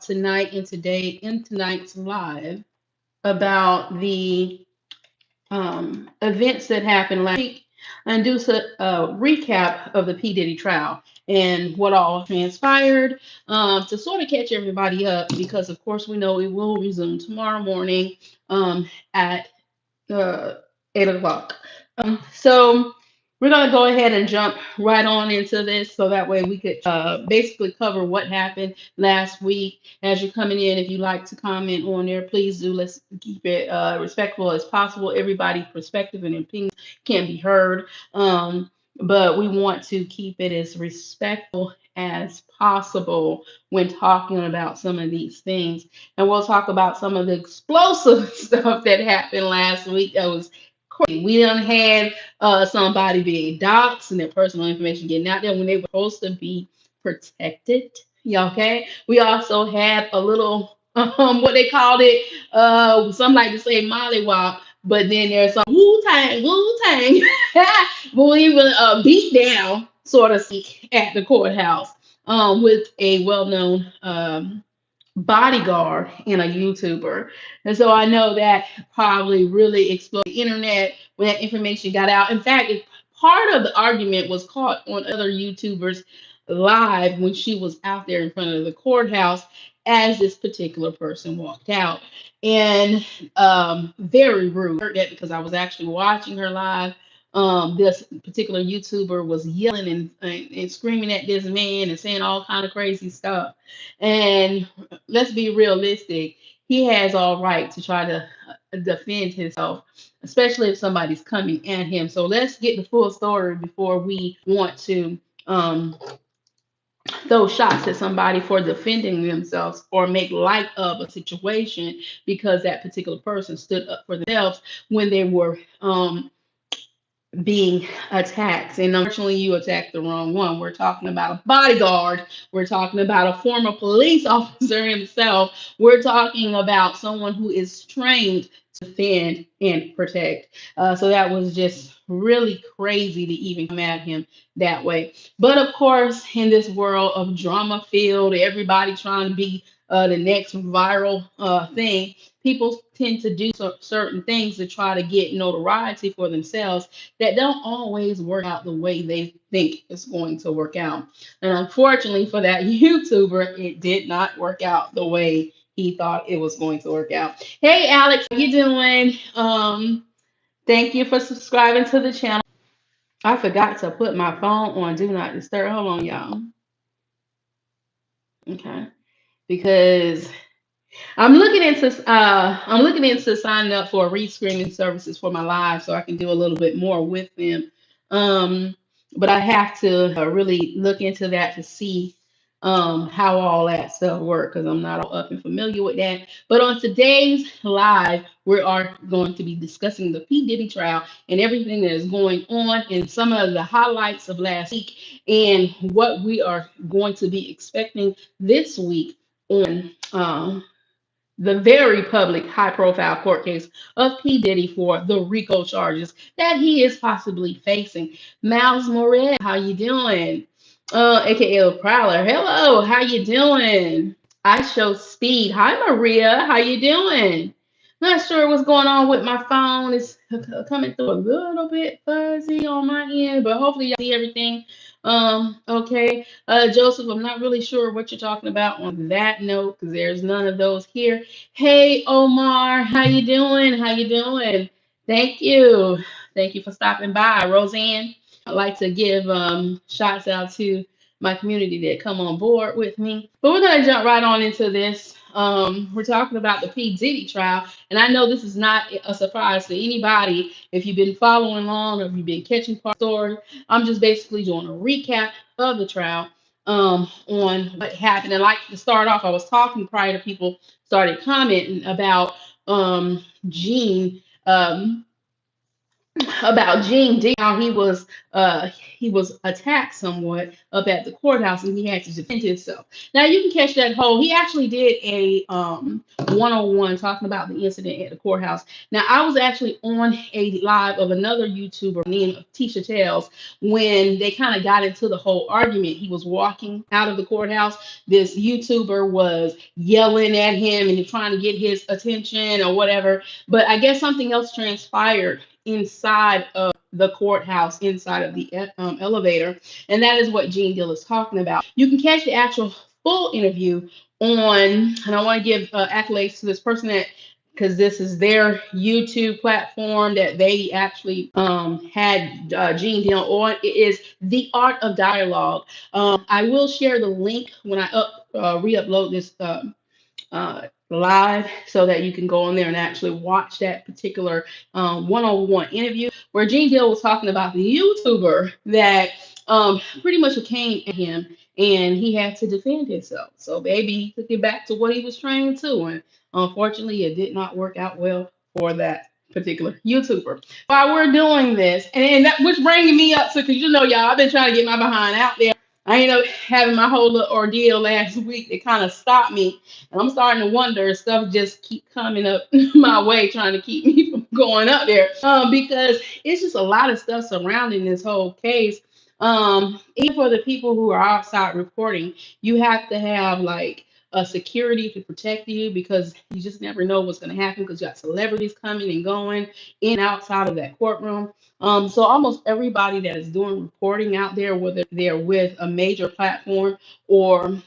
tonight and today in tonight's live about the events that happened last week and do a recap of the P. Diddy trial and what all transpired to sort of catch everybody up because, of course, we know it will resume tomorrow morning at uh, 8 o'clock. So we're going to go ahead and jump right on into this so that way we could basically cover what happened last week. As you're coming in, if you like to comment on there, please do. Let's keep it respectful as possible. Everybody's perspective and opinions can be heard, but we want to keep it as respectful as possible when talking about some of these things. And we'll talk about some of the explosive stuff that happened last week. That was crazy. We done had somebody being doxxed and their personal information getting out there when they were supposed to be protected. Yeah, okay. We also had a little what they called it, some like to say mollywop, but then there's some Wu Tang, believe it, beat down sort of at the courthouse with a well-known bodyguard and a YouTuber. And so I know that probably really exploded the internet when that information got out. In fact, part of the argument was caught on other YouTubers live when she was out there in front of the courthouse as this particular person walked out. And very rude. I heard that because I was actually watching her live. This particular YouTuber was yelling and screaming at this man and saying all kind of crazy stuff. And let's be realistic. He has all right to try to defend himself, especially if somebody's coming at him. So let's get the full story before we want to um, throw shots at somebody for defending themselves or make light of a situation because that particular person stood up for themselves when they were being attacked. And unfortunately, you attacked the wrong one. We're talking about a bodyguard. We're talking about a former police officer himself. We're talking about someone who is trained to defend and protect. So that was just really crazy to even come at him that way. But of course, in this world of drama filled, everybody trying to be the next viral thing, people tend to do certain things to try to get notoriety for themselves that don't always work out the way they think it's going to work out. And unfortunately for that YouTuber, it did not work out the way he thought it was going to work out. Hey Alex, how you doing? Thank you for subscribing to the channel. I forgot to put my phone on do not disturb. Hold on, y'all. Okay. Because I'm looking into signing up for rescreening services for my live so I can do a little bit more with them. Um, but I have to really look into that to see how all that stuff works because I'm not all up and familiar with that. But on today's live, we are going to be discussing the P. Diddy trial and everything that is going on and some of the highlights of last week and what we are going to be expecting this week on the very public, high profile court case of P. Diddy for the RICO charges that he is possibly facing. Miles Morez, how you doing? AKA El Prowler. Hello, how you doing? I show speed. Hi Maria, how you doing? Not sure what's going on with my phone. It's coming through a little bit fuzzy on my end, but hopefully y'all see everything. Okay. Joseph, I'm not really sure what you're talking about on that note because there's none of those here. Hey Omar, how you doing? How you doing? Thank you. Thank you for stopping by. Rosanne, I'd like to give shots out to my community that come on board with me. But we're gonna jump right on into this. We're talking about the P. Diddy trial, and I know this is not a surprise to anybody if you've been following along or if you've been catching part of the story. I'm just basically doing a recap of the trial on what happened. And like to start off, I was talking prior to people started commenting about Gene about Gene D, how he was attacked somewhat up at the courthouse and he had to defend himself. Now you can catch that whole. He actually did a 101 talking about the incident at the courthouse. Now I was actually on a live of another YouTuber named Tisha Tells when they kind of got into the whole argument. He was walking out of the courthouse. This YouTuber was yelling at him and trying to get his attention or whatever. But I guess something else transpired inside of the courthouse, inside of the elevator. And that is what Gene Deal is talking about. You can catch the actual full interview on, and I want to give accolades to this person that, because this is their YouTube platform that they actually had Gene Deal on. It is The Art of Dialogue. I will share the link when I re-upload this live so that you can go on there and actually watch that particular one-on-one interview where Gene Deal was talking about the YouTuber that pretty much came at him and he had to defend himself. So baby, he took it back to what he was trained to, and unfortunately it did not work out well for that particular YouTuber. While we're doing this, and that which bringing me up to, because y'all, I've been trying to get my behind out there. I ended up having my whole little ordeal last week that kind of stopped me. And I'm starting to wonder if stuff just keep coming up my way, trying to keep me from going up there. Because it's just a lot of stuff surrounding this whole case. Even for the people who are outside reporting, you have to have like a security to protect you because you just never know what's going to happen because you got celebrities coming and going in and outside of that courtroom. So almost everybody that is doing reporting out there, whether they're with a major platform or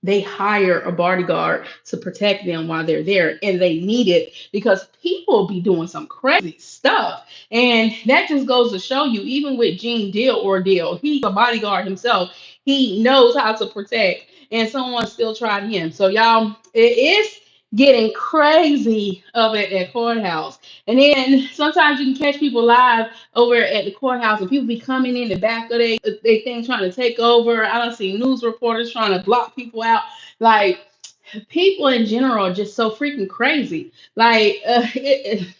they hire a bodyguard to protect them while they're there, and they need it because people be doing some crazy stuff. And that just goes to show you, even with Gene Deal ordeal, he's a bodyguard himself. He knows how to protect, and someone still tried him. So y'all, it is getting crazy up at that courthouse. And then sometimes you can catch people live over at the courthouse and people be coming in the back of they thing trying to take over. I don't see news reporters trying to block people out. Like people in general are just so freaking crazy. Like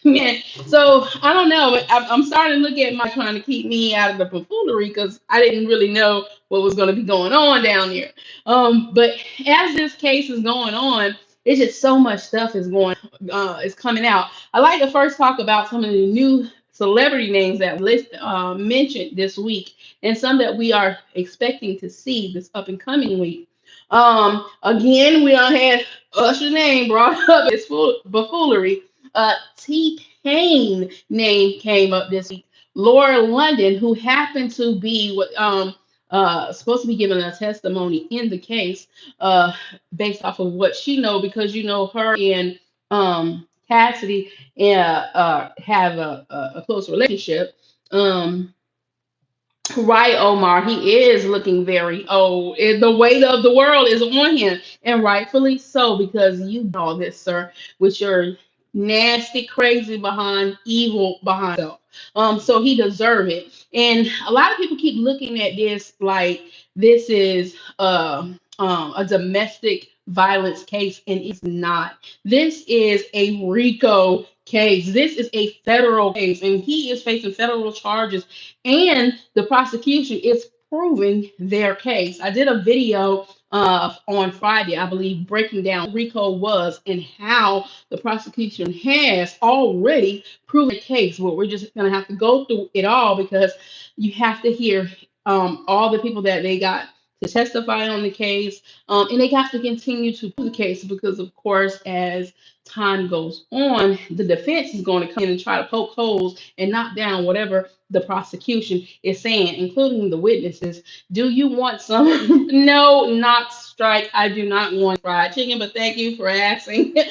man, so I don't know. I'm starting to look at my trying to keep me out of the buffoonery because I didn't really know what was going to be going on down there. But as this case is going on, it's just so much stuff is coming out. I like to first talk about some of the new celebrity names that mentioned this week and some that we are expecting to see this up and coming week. Again, we don't have Usher name brought up as buffoonery. T-Pain name came up this week. Laura London, who happened to be supposed to be giving a testimony in the case, based off of what she know, because her and Cassidy have a close relationship. Right, Omar. He is looking very old. The weight of the world is on him, and rightfully so, because you know all this, sir, with your nasty, crazy behind, evil behind yourself. So he deserve it. And a lot of people keep looking at this like this is a domestic violence case, and it's not. This is a RICO case. This is a federal case, and he is facing federal charges, and the prosecution is proving their case. I did a video on Friday, I believe, breaking down RICO was and how the prosecution has already proven the case. Well, we're just going to have to go through it all because you have to hear all the people that they got to testify on the case, and they got to continue to prove the case because, of course, as time goes on, the defense is going to come in and try to poke holes and knock down whatever the prosecution is saying, including the witnesses. Do you want some? No, not strike. I do not want fried chicken, but thank you for asking. Do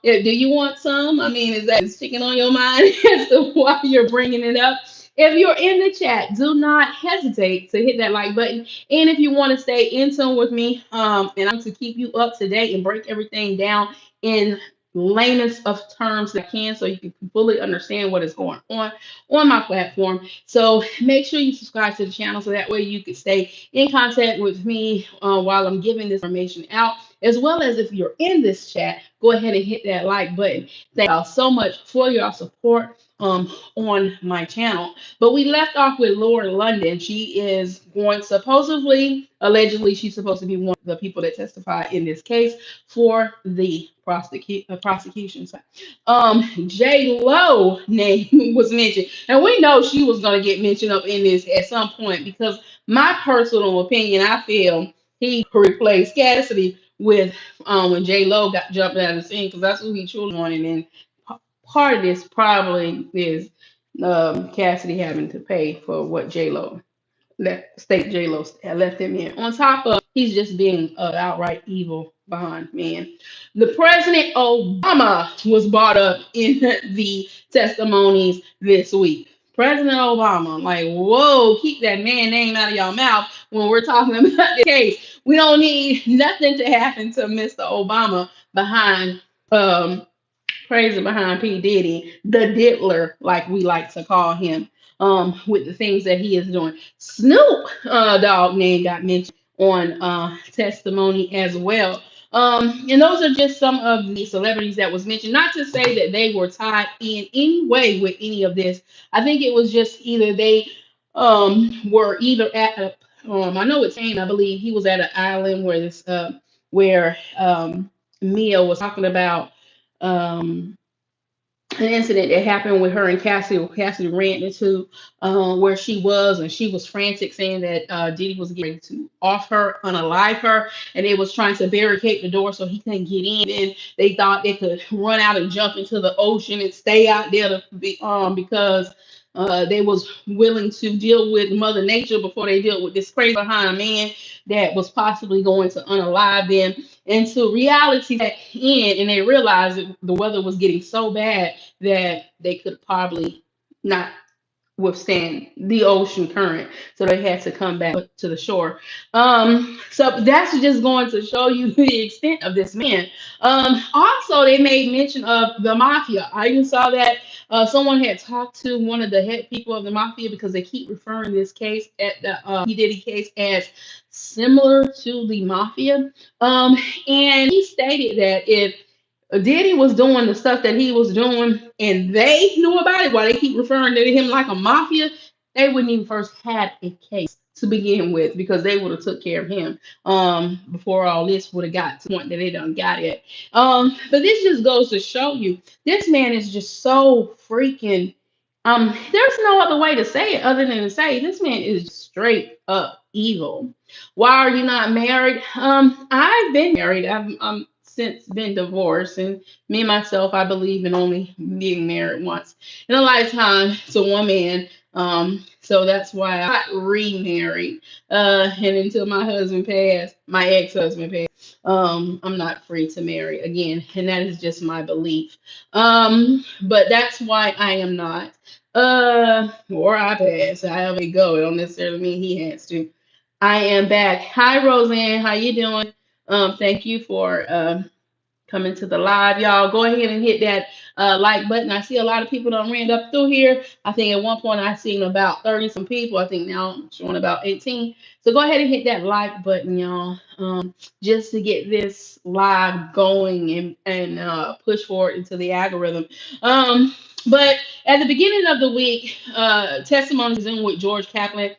you want some? I mean, is that chicken on your mind as to why you're bringing it up? If you're in the chat, do not hesitate to hit that like button. And if you want to stay in tune with me, and I'm to keep you up to date and break everything down in lamest of terms that I can so you can fully understand what is going on my platform. So make sure you subscribe to the channel so that way you can stay in contact with me while I'm giving this information out, as well as if you're in this chat, go ahead and hit that like button. Thank y'all so much for your support on my channel. But we left off with Lauren London. She is going supposedly, allegedly, she's supposed to be one of the people that testify in this case for the prosecution side. J Lo name was mentioned, and we know she was going to get mentioned up in this at some point because my personal opinion, I feel he replaced Cassidy with when J Lo got jumped out of the scene because that's who he truly wanted. And part of this probably is Cassidy having to pay for what J Lo J Lo left him in. On top of he's just being an outright evil behind man. The President Obama was brought up in the testimonies this week. President Obama, like, whoa, keep that man name out of your mouth when we're talking about the case. We don't need nothing to happen to Mr. Obama behind crazy behind P. Diddy, the diddler, like we like to call him, with the things that he is doing. Snoop Dogg name got mentioned on testimony as well. And those are just some of the celebrities that was mentioned. Not to say that they were tied in any way with any of this. I think it was just either they were either at a I know it's saying I believe he was at an island where this where Mia was talking about um, an incident that happened with her and Cassie. Cassie ran into where she was, and she was frantic, saying that Diddy was getting to off her, unalive her, and they was trying to barricade the door so he couldn't get in. And they thought they could run out and jump into the ocean and stay out there to be, because they was willing to deal with Mother Nature before they dealt with this crazy behind man that was possibly going to unalive them into reality that in, and they realized that the weather was getting so bad that they could probably not withstand the ocean current, so they had to come back to the shore. So that's just going to show you the extent of this man. Also, they made mention of the mafia. I even saw that someone had talked to one of the head people of the mafia because they keep referring this case at the P Diddy case as similar to the mafia. And he stated that if Diddy was doing the stuff that he was doing and they knew about it, while they keep referring to him like a mafia, they wouldn't even first had a case to begin with because they would have took care of him before all this would have got to the point that they done got it. But this just goes to show you this man is just so freaking there's no other way to say it other than to say this man is straight up evil. Why are you not married? I've been married. I'm since been divorced, and me myself, I believe in only being married once in a lifetime to one man. So that's why I got remarried. And until my husband passed, my ex-husband passed, I'm not free to marry again, and that is just my belief. But that's why I am not. Or I pass. However it go, it don't necessarily mean he has to. I am back. Hi, Rosanne. How you doing? Thank you for coming to the live, y'all. Go ahead and hit that like button. I see a lot of people done ran up through here. I think at one point I seen about 30 some people. I think now I'm showing about 18. So go ahead and hit that like button, y'all, just to get this live going and push forward into the algorithm. But at the beginning of the week, testimonies in with George Kaplan.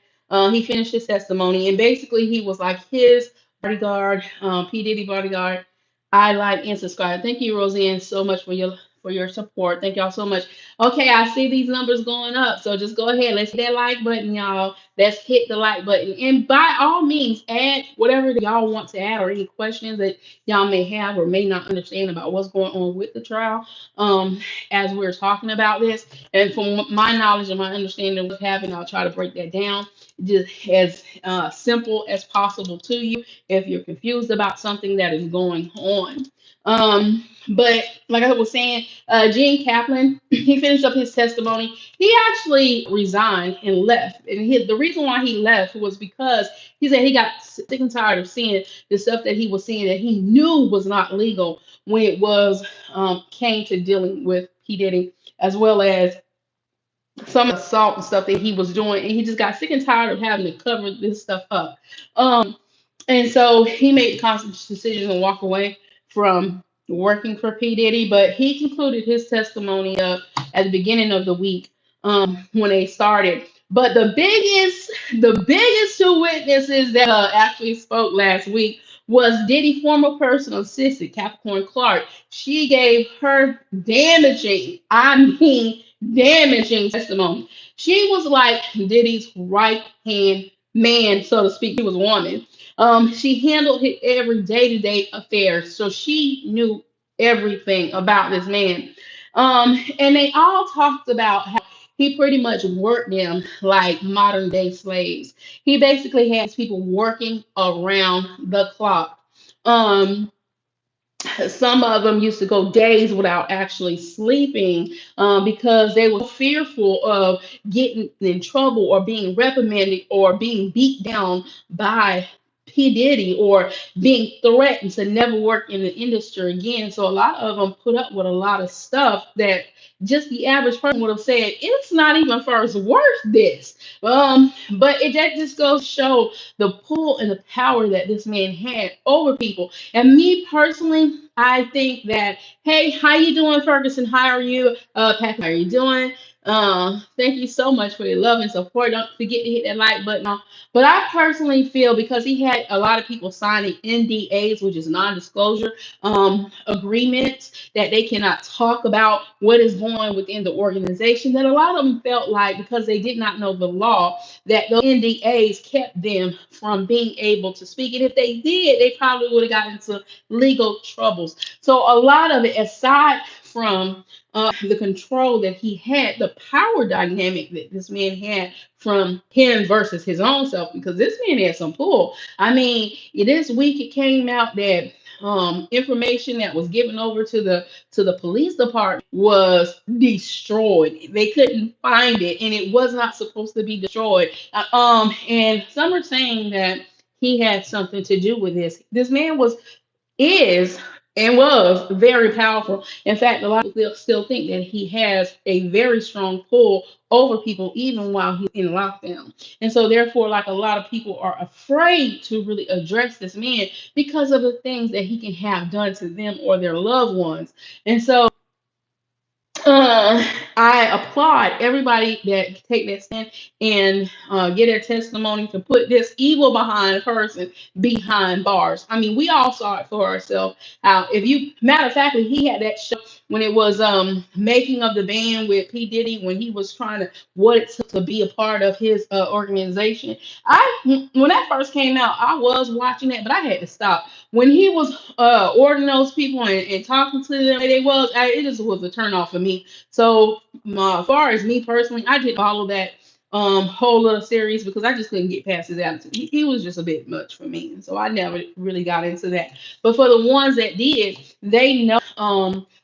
He finished his testimony, and basically he was like his bodyguard, P Diddy bodyguard. I like and subscribe. Thank you, Rosanne, so much for your support. Thank y'all so much. Okay, I see these numbers going up, so just go ahead. Let's hit that like button, y'all. Let's hit the like button, and by all means, add whatever that y'all want to add or any questions that y'all may have or may not understand about what's going on with the trial. As we're talking about this, and from my knowledge and my understanding of what's happening, I'll try to break that down just as simple as possible to you if you're confused about something that is going on. But like I was saying, Gene Kaplan, he finished up his testimony. He actually resigned and left. And the reason why he left was because he said he got sick and tired of seeing the stuff that he was seeing that he knew was not legal when it was came to dealing with P. Diddy, as well as some assault and stuff that he was doing. And he just got sick and tired of having to cover this stuff up. And so he made the conscious decision to walk away from working for P. Diddy, but he concluded his testimony at the beginning of the week when they started. But the biggest two witnesses that actually spoke last week was Diddy former personal assistant, Capricorn Clark. She gave her damaging, I mean damaging testimony. She was like Diddy's right hand man, so to speak. She was a woman. She handled his every day-to-day affairs, so she knew everything about this man. And they all talked about how he pretty much worked them like modern day slaves. He basically has people working around the clock. Um, some of them used to go days without actually sleeping because they were fearful of getting in trouble or being reprimanded or being beat down by P. Diddy or being threatened to never work in the industry again. So a lot of them put up with a lot of stuff that just the average person would have said, it's not even first worth this. But that just goes to show the pull and the power that this man had over people. And me personally, I think that, hey, how you doing, Ferguson? How are you? Pat, how are you doing? Thank you so much for your love and support. Don't forget to hit that like button. But I personally feel because he had a lot of people signing NDAs, which is non-disclosure agreements, that they cannot talk about what is going on within the organization, that a lot of them felt like because they did not know the law, that those NDAs kept them from being able to speak. And if they did, they probably would have gotten into legal troubles. So a lot of it, aside from the control that he had, the power dynamic that this man had from him versus his own self, because this man had some pull. I mean, this week it came out that information that was given over to the police department was destroyed. They couldn't find it, and it was not supposed to be destroyed. And some are saying that he had something to do with this. This man is and was very powerful. In fact, a lot of people still think that he has a very strong pull over people even while he's in lockdown. And so therefore, like a lot of people are afraid to really address this man because of the things that he can have done to them or their loved ones. And so uh, I applaud everybody that take that stand and get their testimony to put this evil behind person behind bars. I mean, we all saw it for ourselves. How if you matter of fact, he had that show when it was making of the band with P Diddy when he was trying to what it took to be a part of his organization. When that first came out, I was watching it, but I had to stop when he was ordering those people and talking to them. It just was a turn off for me. So, as far as me personally, I didn't follow that whole little series because I just couldn't get past his attitude. He was just a bit much for me, and so I never really got into that. But for the ones that did, they know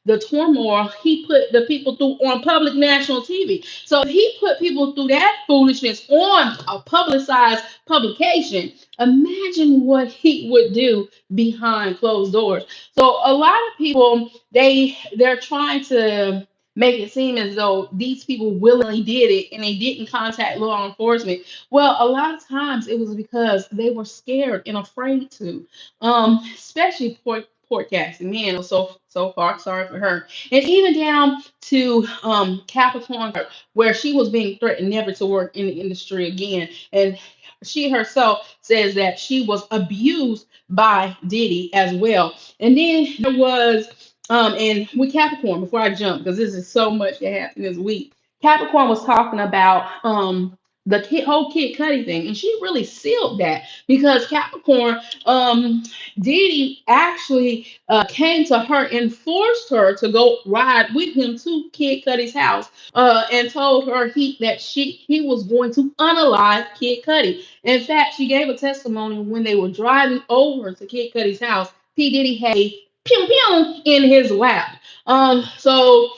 the turmoil he put the people through on public national TV. So if he put people through that foolishness on a publicized publication, imagine what he would do behind closed doors. So a lot of people they're trying to make it seem as though these people willingly did it and they didn't contact law enforcement. Well, a lot of times it was because they were scared and afraid to, especially podcasting. Man, it was so far sorry for her, and even down to Capricorn, where she was being threatened never to work in the industry again, and she herself says that she was abused by Diddy as well. And then there was and with Capricorn, before I jump, because this is so much that happened this week, Capricorn was talking about the whole Kid Cudi thing, and she really sealed that because Capricorn, Diddy actually came to her and forced her to go ride with him to Kid Cudi's house, and told her he was going to unalive Kid Cudi. In fact, she gave a testimony when they were driving over to Kid Cudi's house. P Diddy had a pew pew in his lap. So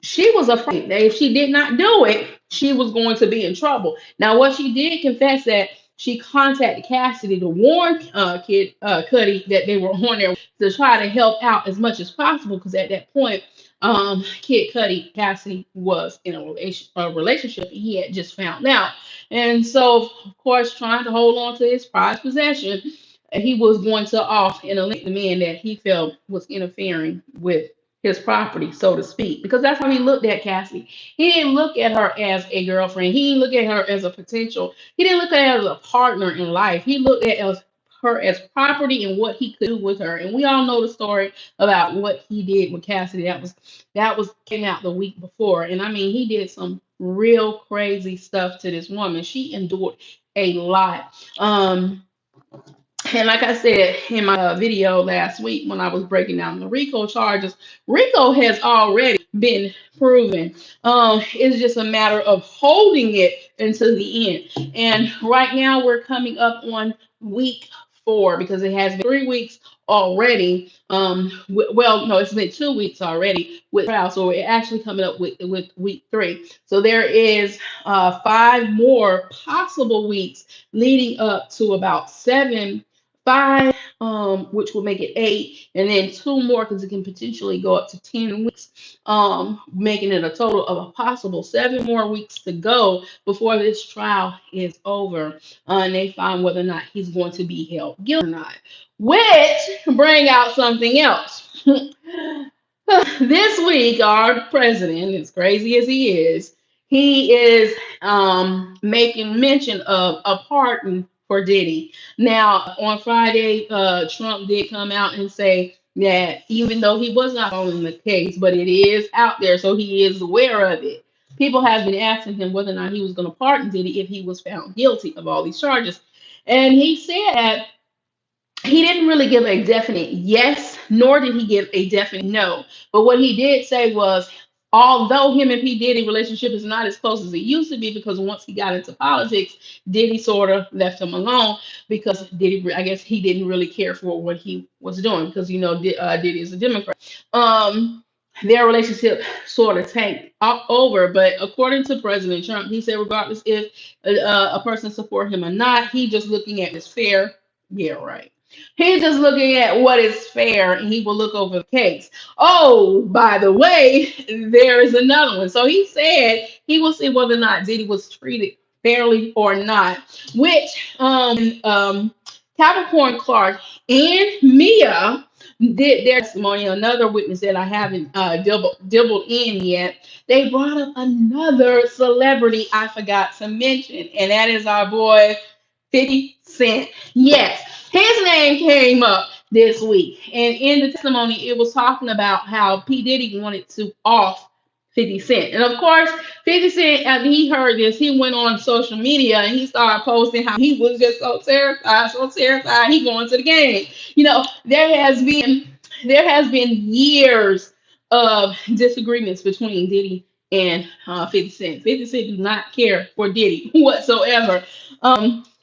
she was afraid that if she did not do it, she was going to be in trouble. Now, what she did confess that she contacted Cassidy to warn Kid Cudi that they were on there to try to help out as much as possible because at that point, Kid Cudi Cassidy was in a relationship he had just found out, and so of course trying to hold on to his prized possession. he was going to off and eliminate the man that he felt was interfering with his property, so to speak, because that's how he looked at Cassie. He didn't look at her as a girlfriend. He didn't look at her as a potential. He didn't look at her as a partner in life. He looked at her as property and what he could do with her. And we all know the story about what he did with Cassidy. That was came out the week before. And I mean, he did some real crazy stuff to this woman. She endured a lot. And like I said in my video last week when I was breaking down the RICO charges, RICO has already been proven. It's just a matter of holding it until the end. And right now we're coming up on week 4 because it has been 3 weeks already. Well, no, it's been 2 weeks already with trial, so we're actually coming up with week 3. So there is 5 more possible weeks leading up to about 5, which will make it 8, and then 2 more because it can potentially go up to 10 weeks, making it a total of a possible 7 more weeks to go before this trial is over, and they find whether or not he's going to be held guilty or not. Which bring out something else. This week, our president, as crazy as he is making mention of a pardon for Diddy. Now, on Friday, Trump did come out and say that even though he was not following the case, but it is out there, so he is aware of it. People have been asking him whether or not he was going to pardon Diddy if he was found guilty of all these charges. And he said he didn't really give a definite yes, nor did he give a definite no. But what he did say was, although him and P. Diddy relationship is not as close as it used to be, because once he got into politics, Diddy sort of left him alone because Diddy, I guess he didn't really care for what he was doing because Diddy is a Democrat. Um, their relationship sort of tanked over, but according to President Trump, he said regardless if a person support him or not, he just looking at is fair. Yeah, right. He's just looking at what is fair and he will look over the case. Oh, by the way, there is another one. So he said he will see whether or not Diddy was treated fairly or not, which Capricorn Clark and Mia did their testimony. Another witness that I haven't dibbled in yet. They brought up another celebrity I forgot to mention, and that is our boy 50 Cent. Yes, his name came up this week. And in the testimony, it was talking about how P. Diddy wanted to off 50 Cent. And of course, 50 Cent, after he heard this, he went on social media and he started posting how he was just so terrified, he going to the game. There has been years of disagreements between Diddy and 50 Cent. 50 Cent does not care for Diddy whatsoever.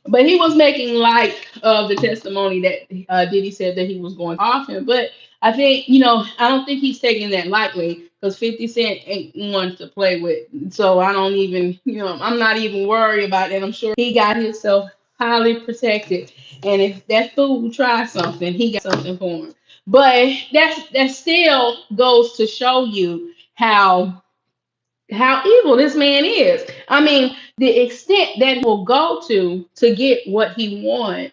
But he was making light of the testimony that Diddy said that he was going off him. But I think, I don't think he's taking that lightly because 50 Cent ain't one to play with. So I don't even, I'm not even worried about that. I'm sure he got himself highly protected. And if that fool tries something, he got something for him. But that still goes to show you how evil this man is. I mean, the extent that he will go to get what he wants,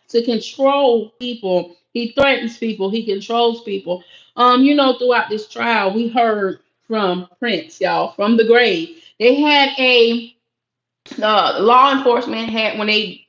to control people. He threatens people. He controls people. Throughout this trial, we heard from Prince, y'all, from the grave. They had a law enforcement had when they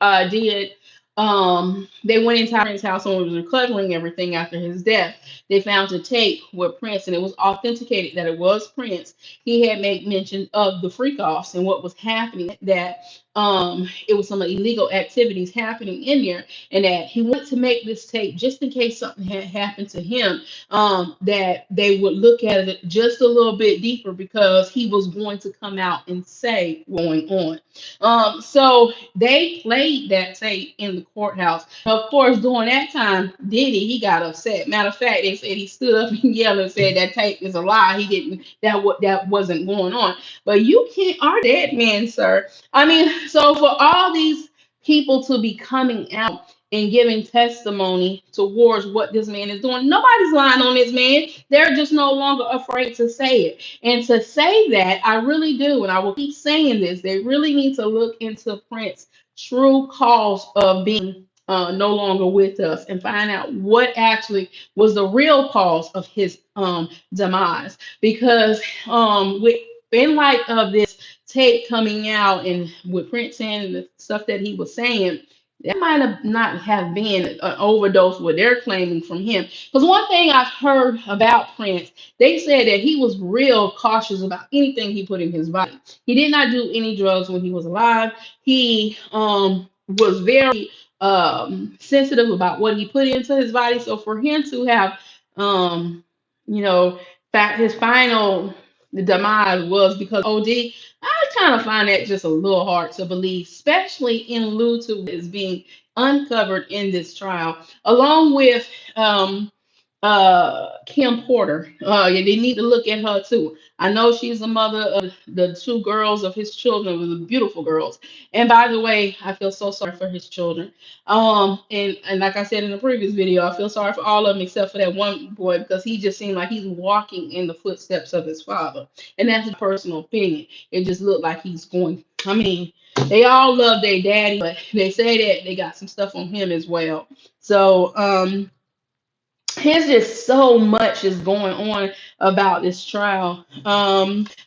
went into Prince's house and was recovering everything after his death. They found a tape with Prince, and it was authenticated that it was Prince. He had made mention of the freak offs and what was happening, that it was some illegal activities happening in there, and that he wanted to make this tape just in case something had happened to him, that they would look at it just a little bit deeper because he was going to come out and say what's going on. So they played that tape in the courthouse. Of course, during that time, Diddy, he got upset. Matter of fact, they said he stood up and yelled and said that tape is a lie. He didn't, that wasn't going on. But you can't argue that, man, sir. I mean, so for all these people to be coming out and giving testimony towards what this man is doing, nobody's lying on this man. They're just no longer afraid to say it. And to say that, I really do, and I will keep saying this, they really need to look into Prince's true cause of being no longer with us, and find out what actually was the real cause of his demise. Because with in light of this tape coming out and with Prince saying the stuff that he was saying, that might have not have been an overdose what they're claiming from him. Because one thing I've heard about Prince, they said that he was real cautious about anything he put in his body. He did not do any drugs when he was alive. He was very sensitive about what he put into his body. So for him to have, you know, fact his final demise was because OD. I kind of find that just a little hard to believe, especially in lieu to what is being uncovered in this trial, along with Kim Porter. Yeah, they need to look at her too. I know she's the mother of the two girls of his children, the beautiful girls. And by the way, I feel so sorry for his children. And like I said in the previous video, I feel sorry for all of them except for that one boy because he just seemed like he's walking in the footsteps of his father. And that's a personal opinion. It just looked like he's going. I mean, they all love their daddy, but they say that they got some stuff on him as well. So there's just so much is going on about this trial.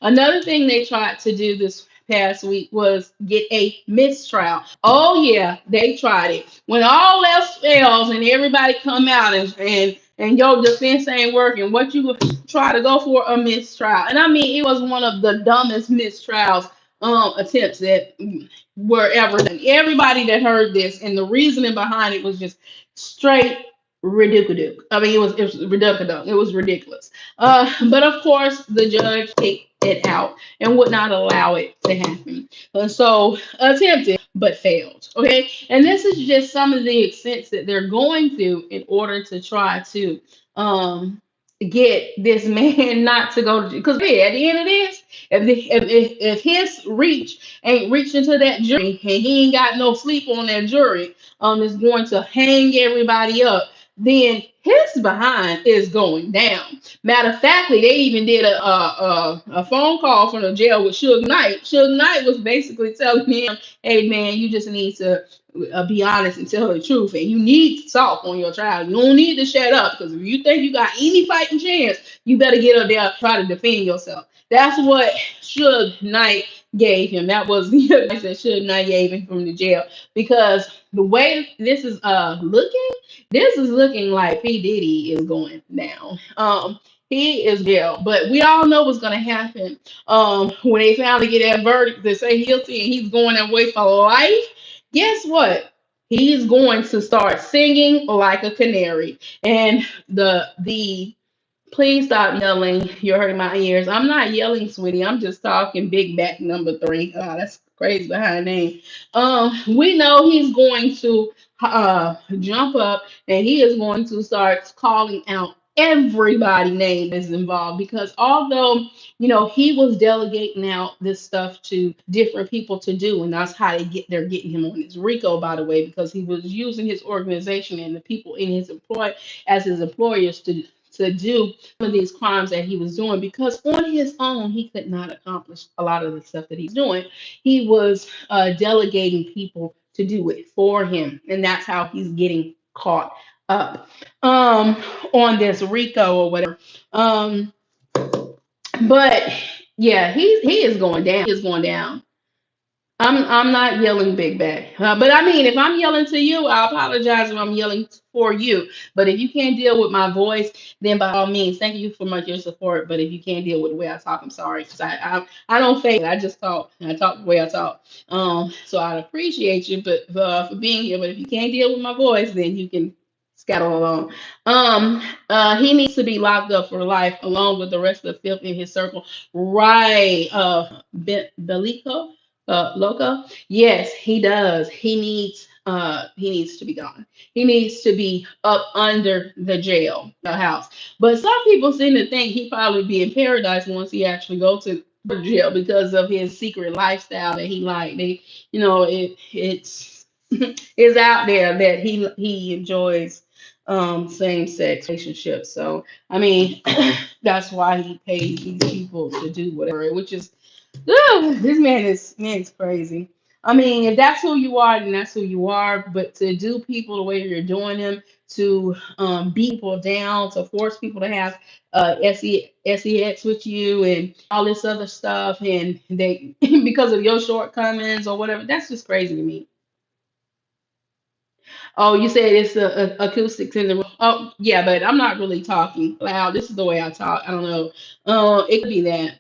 Another thing they tried to do this past week was get a mistrial. Oh yeah, they tried it. When all else fails and everybody come out and your defense ain't working, what you try to go for a mistrial? And I mean, it was one of the dumbest mistrials attempts that were ever done. Everybody that heard this and the reasoning behind it was just straight ridiculous. I mean, it was ridiculous. It was ridiculous. But of course, the judge kicked it out and would not allow it to happen. And so attempted but failed. Okay, and this is just some of the extents that they're going through in order to try to get this man not to go to because at the end of this, if his reach ain't reaching to that jury and he ain't got no sleep on that jury, is going to hang everybody up, then his behind is going down. Matter of factly, they even did a phone call from the jail with Suge Knight. Suge Knight was basically telling him, "Hey man, you just need to be honest and tell the truth, and you need to talk on your trial. You don't need to shut up because if you think you got any fighting chance, you better get up there and try to defend yourself." That's what Suge Knight gave him. That was the advice that Suge Knight gave him from the jail because the way this is looking. This is looking like P. Diddy is going down. He is jail, but we all know what's gonna happen. When they finally get that verdict that say guilty and he's going away for life, guess what? He's going to start singing like a canary. And the please stop yelling. You're hurting my ears. I'm not yelling, sweetie. I'm just talking big back number 3. That's crazy behind name. We know he's going to jump up and he is going to start calling out everybody name is involved because although he was delegating out this stuff to different people to do, and that's how they're getting him on his RICO, by the way, because he was using his organization and the people in his employ as his employers to do some of these crimes that he was doing because on his own he could not accomplish a lot of the stuff that he's doing. He was delegating people to do it for him, and that's how he's getting caught up on this RICO or whatever. But yeah, he is going down. He is going down. I'm not yelling big bag, but I mean, if I'm yelling to you, I apologize if I'm yelling for you. But if you can't deal with my voice, then by all means, thank you for much your support. But if you can't deal with the way I talk, I'm sorry, because I don't fake it. I just talk. And I talk the way I talk. So I'd appreciate you, but for being here. But if you can't deal with my voice, then you can scatter along. He needs to be locked up for life, along with the rest of the filth in his circle. Right, Belico. Loco? Yes, he does. He needs to be gone. He needs to be up under the jail, the house. But some people seem to think he probably be in paradise once he actually go to jail because of his secret lifestyle that he like. It's it's out there that he enjoys same sex relationships. So I mean that's why he pays these people to do whatever, which is this man is crazy. I mean, if that's who you are, then that's who you are. But to do people the way you're doing them, to beat people down, to force people to have sex with you and all this other stuff, and they because of your shortcomings or whatever, that's just crazy to me. Oh, you said it's the acoustics in the room. Oh, yeah, but I'm not really talking loud. This is the way I talk. I don't know. It could be that.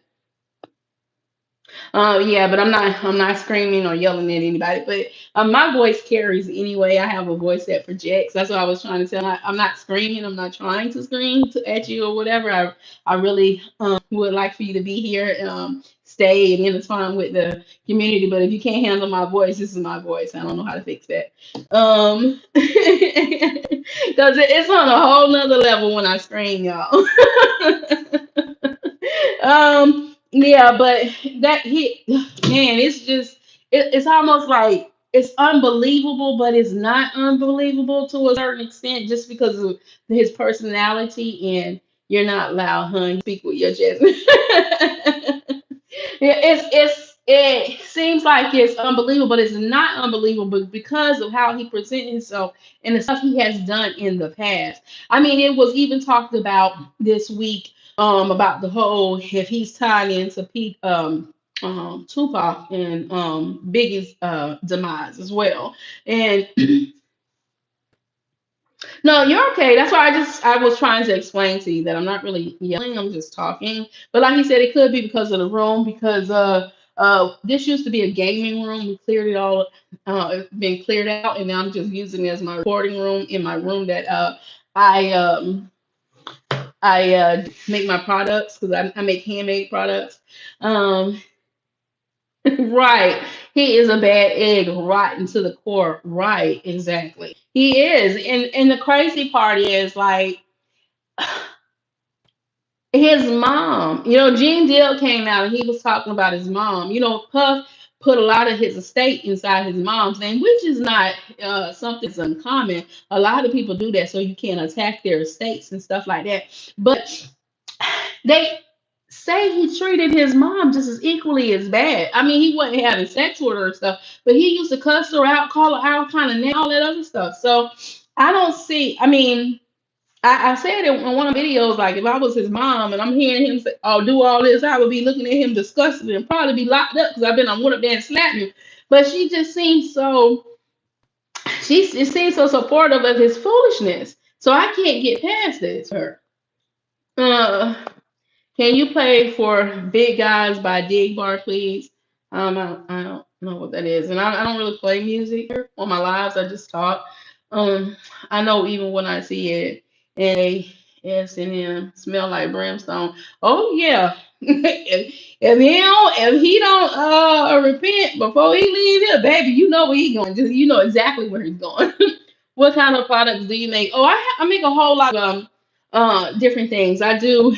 Yeah, but I'm not screaming or yelling at anybody. But my voice carries anyway. I have a voice that projects. That's what I was trying to say. I'm not screaming. I'm not trying to scream at you or whatever. I really would like for you to be here, stay and intertwine with the community. But if you can't handle my voice, this is my voice. I don't know how to fix that. Because it's on a whole nother level when I scream, y'all. Yeah, but that hit, man, it's just it's almost like it's unbelievable, but it's not unbelievable to a certain extent just because of his personality. And you're not loud, huh? You speak with your chest. Yeah, it seems like it's unbelievable, but it's not unbelievable because of how he presents himself and the stuff he has done in the past. I mean, it was even talked about this week, about the whole if he's tied into Tupac and Biggie's demise as well. And no, you're okay. That's why I was trying to explain to you that I'm not really yelling. I'm just talking. But like you said, it could be because of the room because this used to be a gaming room. We cleared it all. It's been cleared out, and now I'm just using it as my recording room in my room that I make my products because I make handmade products. Um, right. He is a bad egg, rotten to the core. Right, exactly. He is. And the crazy part is like his mom. Gene Deal came out and he was talking about his mom. Puff put a lot of his estate inside his mom's name, which is not something that's uncommon. A lot of people do that so you can't attack their estates and stuff like that. But they say he treated his mom just as equally as bad. I mean, he wasn't having sex with her and stuff, but he used to cuss her out, call her out, kind of name, all that other stuff. So I don't see. I mean, I said it in one of the videos, like if I was his mom and I'm hearing him say, "Oh, do all this," I would be looking at him disgusted and probably be locked up because I've been on one up there and slapped him. But she just seems so. She seems so supportive of his foolishness. So I can't get past this. Her. Uh, Can you play for Big Guys by Dig Bar, please? I don't know what that is. And I don't really play music on my lives. I just talk. Um, I know even when I see it and S&M smell like brimstone. Oh yeah. If he don't repent before he leave here, baby, you know where he going. Just you know exactly where he's going. What kind of products do you make? Oh, I make a whole lot of different things. I do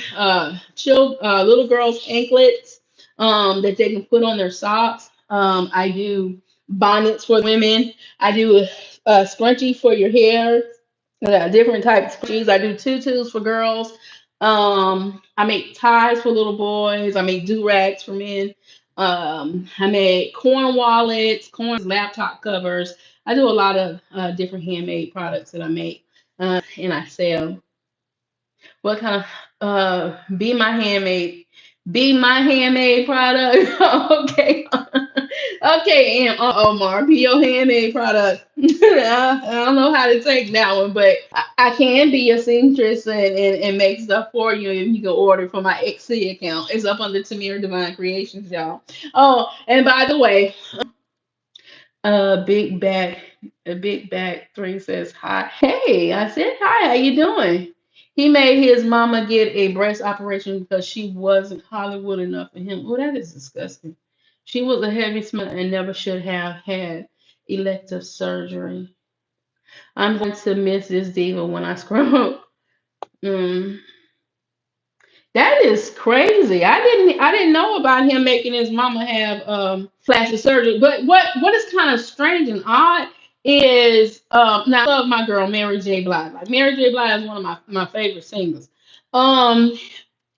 little girls anklets that they can put on their socks. I do bonnets for women. I do a scrunchie for your hair. Different types of scrunchies. I do tutus for girls. I make ties for little boys. I make do rags for men. I make corn wallets, corn laptop covers. I do a lot of different handmade products that I make and I sell. What kind of be my handmade product? Okay. Okay, and Omar, be your handmade product. I don't know how to take that one, but I can be a seamstress and make stuff for you, and you can order from my XC account. It's up under Tamir Divine Creations, y'all. Oh, and by the way, Big Back, a Big Back 3 says hi. Hey, I said hi. How you doing? He made his mama get a breast operation because she wasn't Hollywood enough for him. Oh, that is disgusting. She was a heavy smoker and never should have had elective surgery. I'm going to miss this diva when I scroll. Mm. That is crazy. I didn't know about him making his mama have plastic surgery. But what is kind of strange and odd is now I love my girl Mary J. Blige. Like Mary J. Blige is one of my favorite singers. Um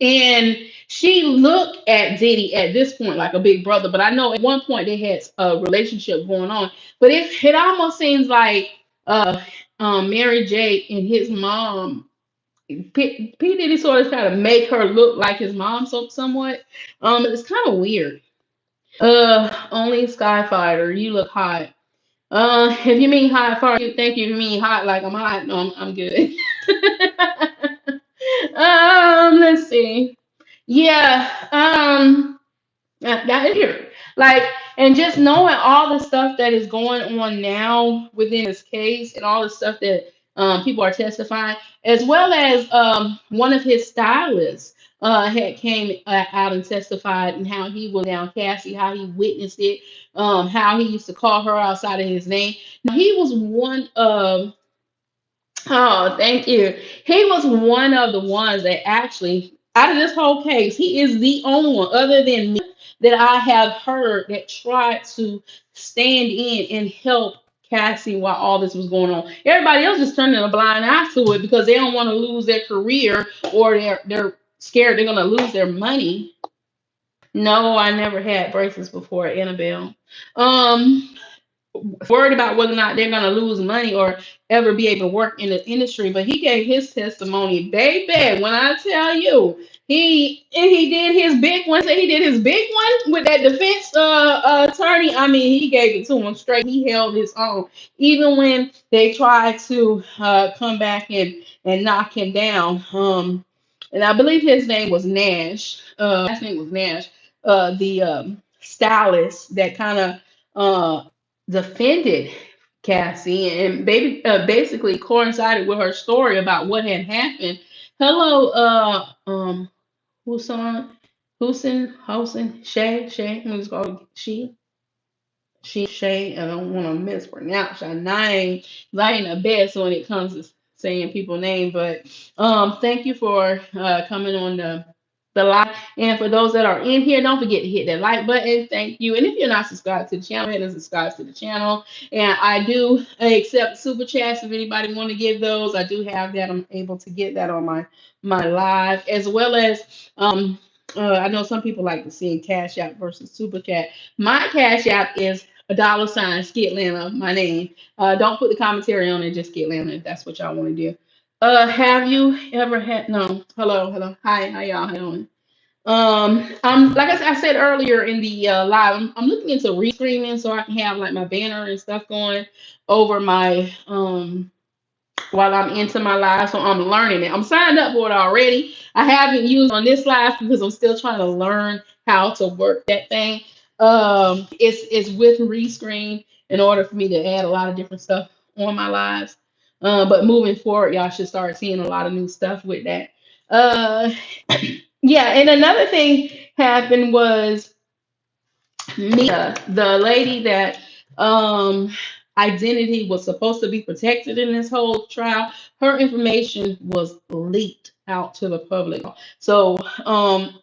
And she looked at Diddy at this point like a big brother, but I know at one point they had a relationship going on. But it almost seems like Mary J and his mom, P Diddy sort of try to make her look like his mom somewhat. It's kind of weird. Only Skyfighter, you look hot. If you mean hot for you, thank you. If you mean hot like I'm hot, no, I'm good. Let's see. Yeah. That is here. Like, and just knowing all the stuff that is going on now within this case and all the stuff that people are testifying, as well as one of his stylists had came out and testified and how he was down Cassie, how he witnessed it, how he used to call her outside of his name. Now, he was one of Oh, thank you. He was one of the ones that actually, out of this whole case, he is the only one, other than me, that I have heard that tried to stand in and help Cassie while all this was going on. Everybody else is turning a blind eye to it because they don't want to lose their career, or they're scared they're gonna lose their money. No, I never had braces before, Annabelle. Um, worried about whether or not they're going to lose money or ever be able to work in the industry. But he gave his testimony, baby. When I tell you, he did his big one. He did his big one with that defense attorney. I mean, he gave it to him straight. He held his own, even when they tried to come back and knock him down. And I believe his name was Nash. Last name was Nash. The stylist that kind of defended Cassie and baby basically coincided with her story about what had happened. Hello, Husan, Shay. I'm just call Shay. I don't want to mispronounce her name. I ain't the best when it comes to saying people's name, but thank you for coming on the live. And for those that are in here, don't forget to hit that like button. Thank you. And if you're not subscribed to the channel, hit and subscribe to the channel. And I do accept super chats if anybody want to give those. I do have that. I'm able to get that on my live, as well as I know some people like to see Cash App versus Super Chat. My Cash App is $, Skit Lana, my name. Don't put the commentary on it, just Skit Lana if that's what y'all want to do. Have you ever had no? Hello. Hi, how y'all doing? I'm like I said earlier in the live, I'm looking into rescreening so I can have like my banner and stuff going over my while I'm into my live. So I'm learning it. I'm signed up for it already. I haven't used on this live because I'm still trying to learn how to work that thing. It's with rescreen in order for me to add a lot of different stuff on my lives. But moving forward, y'all should start seeing a lot of new stuff with that. Uh, yeah, and another thing happened was Mia, the lady that identity was supposed to be protected in this whole trial, her information was leaked out to the public. So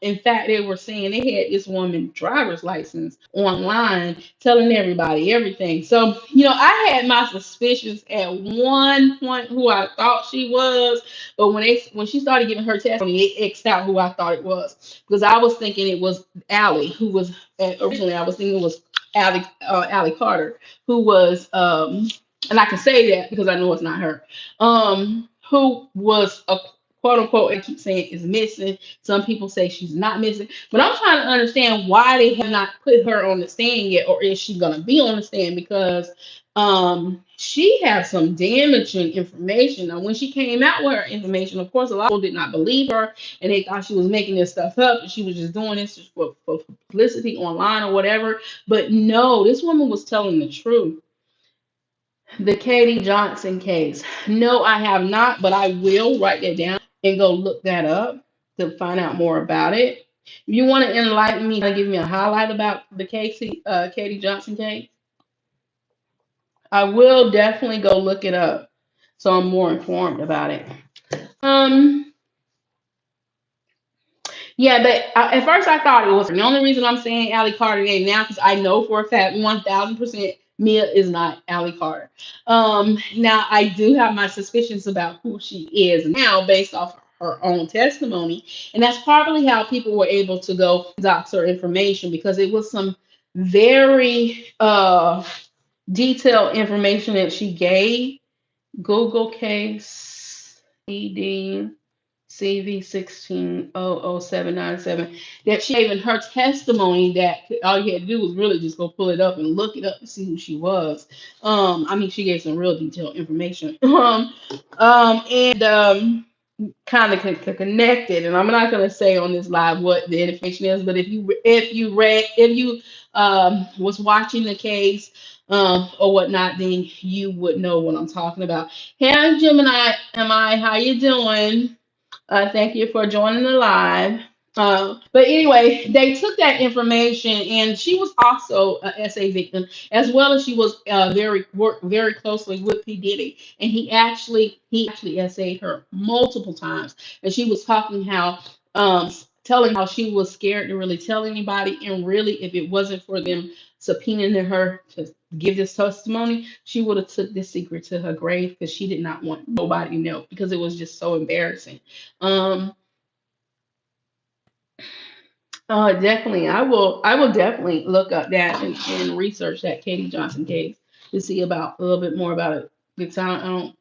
in fact they were saying they had this woman driver's license online telling everybody everything. So I had my suspicions at one point who I thought she was, but when she started giving her testimony, it X'd out who I thought it was, because I was thinking it was Allie, who was originally I was thinking it was Allie Carter, who was and I can say that because I know it's not her, who was a quote unquote, I keep saying is missing. Some people say she's not missing, but I'm trying to understand why they have not put her on the stand yet, or is she gonna be on the stand? Because she had some damaging information. Now, when she came out with her information, of course, a lot of people did not believe her, and they thought she was making this stuff up, and she was just doing this just for publicity online or whatever. But no, this woman was telling the truth. The Katie Johnson case. No, I have not, but I will write that down and go look that up to find out more about it. If you want to enlighten me and give me a highlight about the Katie Johnson case, I will definitely go look it up so I'm more informed about it. Um, Yeah, but at first I thought it was the only reason I'm saying Allie Carter name now, because I know for a fact 1000% Mia is not Allie Carter. Now I do have my suspicions about who she is now based off her own testimony, and that's probably how people were able to go dox her information because it was some very detailed information that she gave. Google case ED CV16000797 that she gave in her testimony that all you had to do was really just go pull it up and look it up to see who she was. I mean, she gave some real detailed information. And kind of connected, and I'm not going to say on this live what the information is, but if you was watching the case or whatnot, then you would know what I'm talking about. Hey, Gemini, am I? How you doing? Thank you for joining the live. But anyway, they took that information, and she was also a SA victim, as well as she was worked very closely with P Diddy, and he actually SA'd her multiple times, and she was talking how telling how she was scared to really tell anybody, and really if it wasn't for them subpoenaing her to give this testimony, she would have took this secret to her grave because she did not want nobody to know because it was just so embarrassing. Um, Definitely, I will definitely look up that and research that Katie Johnson case to see about a little bit more about it because I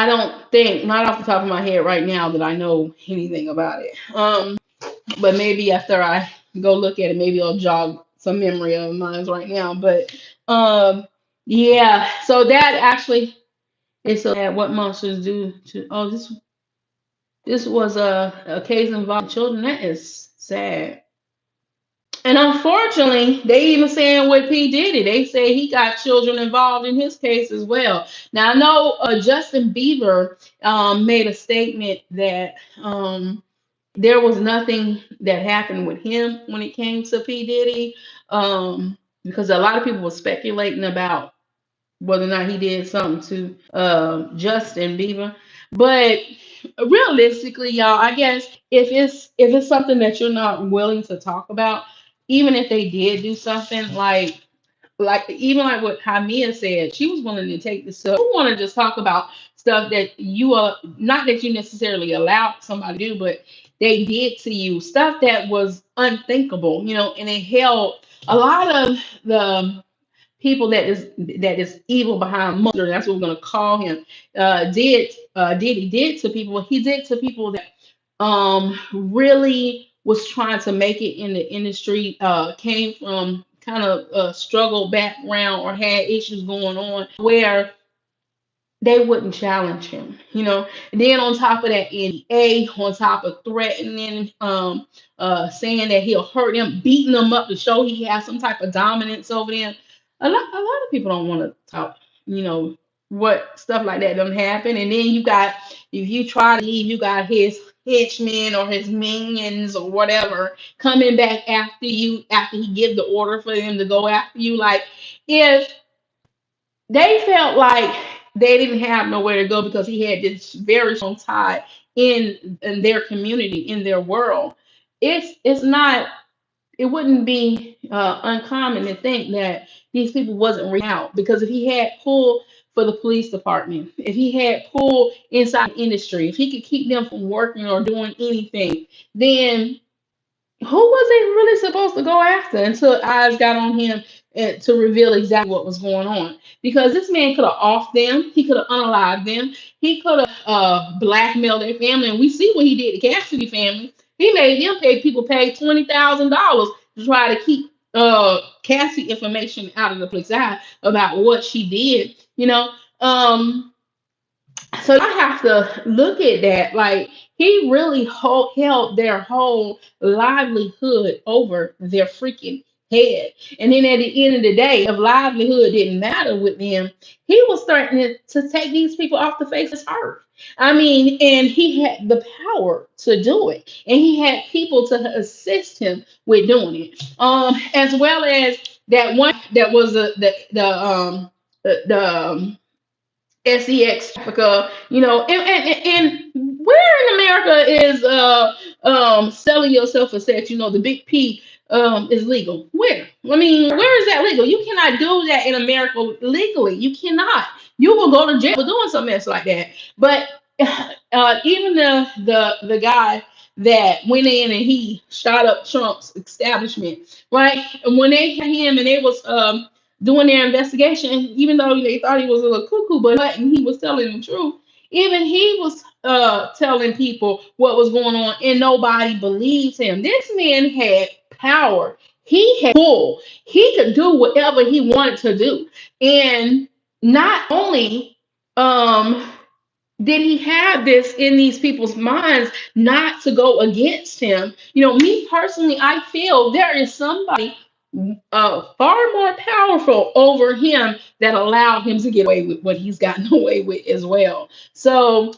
don't think, not off the top of my head right now, that I know anything about it. But maybe after I go look at it, maybe it'll jog some memory of mine right now. But um, yeah, so that actually is so sad. What monsters do to? Oh, this was a case involving children. That is sad. And unfortunately, they even saying with P. Diddy, they say he got children involved in his case as well. Now, I know Justin Bieber made a statement that there was nothing that happened with him when it came to P. Diddy, because a lot of people were speculating about whether or not he did something to Justin Bieber. But realistically, y'all, I guess if it's something that you're not willing to talk about, even if they did do something like even like what Hamia said, she was willing to take the stuff. You want to just talk about stuff that you are not that you necessarily allowed somebody to do, but they did to you, stuff that was unthinkable, and it held a lot of the people that is evil behind monster. That's what we're gonna call him. Did he did to people? He did to people that really was trying to make it in the industry. Came from kind of a struggle background or had issues going on where they wouldn't challenge him. And then on top of that, NDA, on top of threatening, saying that he'll hurt them, beating them up to show he has some type of dominance over them. A lot of people don't want to talk, what stuff like that don't happen. And then you got, if you try to leave, you got his henchmen or his minions or whatever coming back after you after he give the order for them to go after you. Like, if they felt like they didn't have nowhere to go because he had this very strong tie in their community, in their world. It's not. It wouldn't be uncommon to think that these people wasn't reaching out because if he had pull for the police department, if he had pull inside the industry, if he could keep them from working or doing anything, then who was they really supposed to go after until eyes got on him to reveal exactly what was going on? Because this man could have offed them, he could have unalived them, he could have blackmailed their family, and we see what he did to Cassidy family. He made them people pay $20,000 to try to keep Cassie information out of the police eye about what she did. So I have to look at that. Like, he really held their whole livelihood over their freaking head. And then at the end of the day, if livelihood didn't matter with them, he was starting to take these people off the face of the earth. I mean, and he had the power to do it, and he had people to assist him with doing it. As well as that one that was the sex Africa, and where in America is selling yourself for sex? The big P is legal. Where? I mean, where is that legal? You cannot do that in America legally. You cannot. You will go to jail for doing something else like that. But even the guy that went in and he shot up Trump's establishment, right? And when they had him and they was doing their investigation, even though they thought he was a little cuckoo, but and he was telling the truth. Even he was telling people what was going on, and nobody believes him. This man had power. He had pull. He could do whatever he wanted to do, and not only um did he have this in these people's minds not to go against him. Me personally, I feel there is somebody far more powerful over him that allowed him to get away with what he's gotten away with as well. So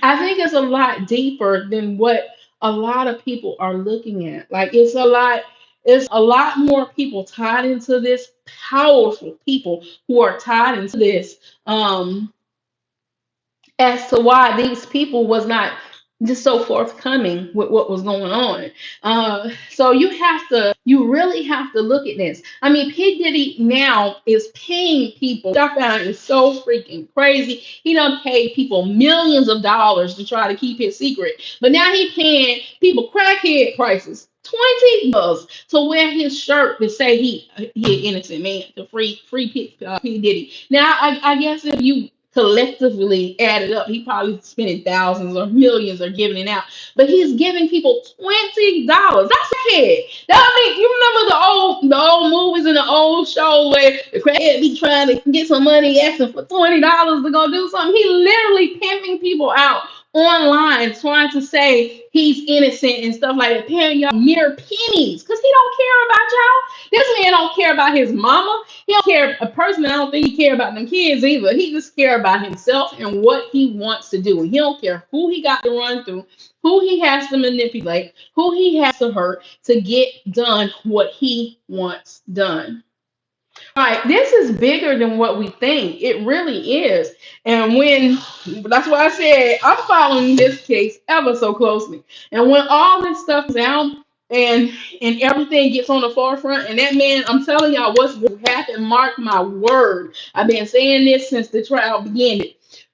I think it's a lot deeper than what a lot of people are looking at. Like it's a lot more people tied into this, powerful people who are tied into this. As to why these people was not just so forthcoming with what was going on. So you really have to look at this. I mean, P. Diddy now is paying people, which I found is so freaking crazy. He done paid people millions of dollars to try to keep his secret, but now he paying people crackhead prices. $20 to wear his shirt to say he an innocent man to free P. Diddy. Now I guess if you collectively added up, he probably spending thousands or millions or giving it out. But he's giving people $20. That's a kid. I mean, you remember the old movies and the old shows where the crackhead be trying to get some money, asking for $20 to go do something. He literally pimping people out online, trying to say he's innocent and stuff like that, paying y'all mere pennies because he don't care about y'all. This man don't care about his mama. He don't care. A person, I don't think he care about them kids either. He just care about himself and what he wants to do. And he don't care who he got to run through, who he has to manipulate, who he has to hurt to get done what he wants done. Right, this is bigger than what we think. It really is. And that's why I said I'm following this case ever so closely. And when all this stuff is out and everything gets on the forefront, and that man, I'm telling y'all what's going to happen, mark my word. I've been saying this since the trial began.